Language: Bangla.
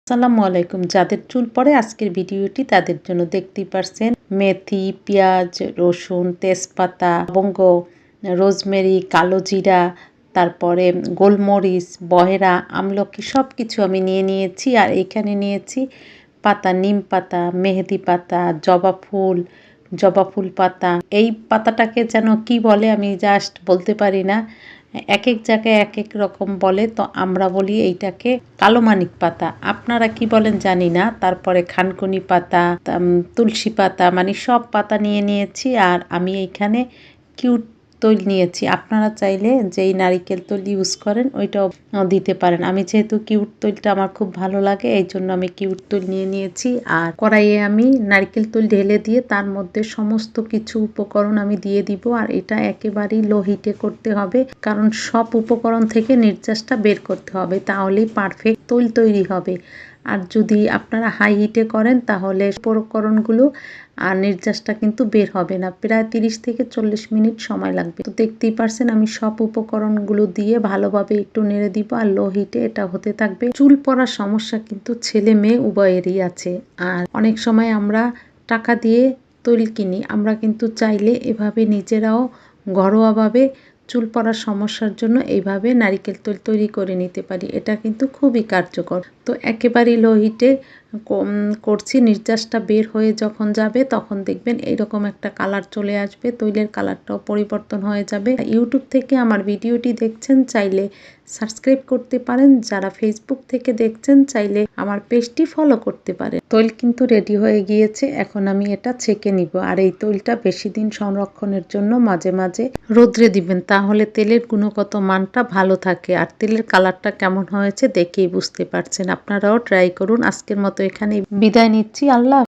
আসসালামু আলাইকুম। যাদের চুল পড়ে আজকের ভিডিওটি তাদের জন্য। দেখতেই পারছেন মেথি, পেঁয়াজ, রসুন, তেজপাতা, লবঙ্গ, রোজমেরি, কালো জিরা, তারপরে গোলমরিচ, বহেরা, আমলকি সব কিছু আমি নিয়ে নিয়েছি। আর এখানে নিয়েছি পাতা, নিম পাতা, মেহেদি পাতা, জবা ফুল পাতা। এই পাতাটাকে যেন কি বলে আমি জাস্ট বলতে পারি না। এক এক জায়গায় এক এক রকম বলে, তো আমরা বলি এইটাকে কালো মানিক পাতা। আপনারা কি বলেন জানি না। তারপরে খানকুনি পাতা, তুলসী পাতা, মানে সব পাতা নিয়ে নিয়েছি। আর আমি এইখানে কিউট তৈল নিয়েছি। আপনারা চাইলে যেই নারিকেল তৈল ইউজ করেন ওইটাও দিতে পারেন। আমি যেহেতু কিউট তৈলটা আমার খুব ভালো লাগে, এই জন্য আমি কিউট তৈল নিয়ে নিয়েছি। আর কড়াইয়ে আমি নারিকেল তৈল ঢেলে দিয়ে তার মধ্যে সমস্ত কিছু উপকরণ আমি দিয়ে দিব। আর এটা একেবারেই লো হিটে করতে হবে, কারণ সব উপকরণ থেকে নির্যাসটা বের করতে হবে, তাহলেই পারফেক্ট তৈল তৈরি হবে। আর যদি আপনারা হাই হিটে করেন তাহলে উপকরণগুলো আর নির্যাসটা কিন্তু বের হবে না। প্রায় 30 থেকে 40 মিনিট সময় লাগবে। তো দেখতেই পারছেন আমি সব উপকরণগুলো দিয়ে ভালোভাবে একটু নেড়ে দিব। আর লো হিটে এটা হতে থাকবে। চুল পড়ার সমস্যা কিন্তু ছেলে মেয়ে উভয়েরই আছে। আর অনেক সময় আমরা টাকা দিয়ে তৈল কিনি, আমরা কিন্তু চাইলে এভাবে নিজেরাও ঘরোয়াভাবে চুল পড়ার সমস্যার জন্য এইভাবে নারিকেল তৈল তৈরি করে নিতে পারি। এটা কিন্তু খুবই কার্যকর। তো একেবারেই লো হিটে করছি। নির্যাসটা বের হয়ে যখন যাবে তখন দেখবেন এইরকম একটা কালার চলে আসবে, তৈলের কালারটাও পরিবর্তন হয়ে যাবে। ইউটিউব থেকে আমার ভিডিওটি দেখছেন চাইলে সাবস্ক্রাইব করতে পারেন, যারা ফেসবুক থেকে দেখছেন চাইলে আমার পেজটি ফলো করতে পারেন। তৈল কিন্তু রেডি হয়ে গিয়েছে, এখন আমি এটা ছেঁকে নিব। আর এই তৈলটা বেশি দিন সংরক্ষণের জন্য মাঝে মাঝে রোদ্রে দিবেন, তাহলে তেলের গুণগত মানটা ভালো থাকে। আর তেলের কালারটা কেমন হয়েছে দেখেই বুঝতে পারছেন। আপনারাও ট্রাই করুন। আজকের মতো এখানে বিদায় নিচ্ছি। আল্লাহ।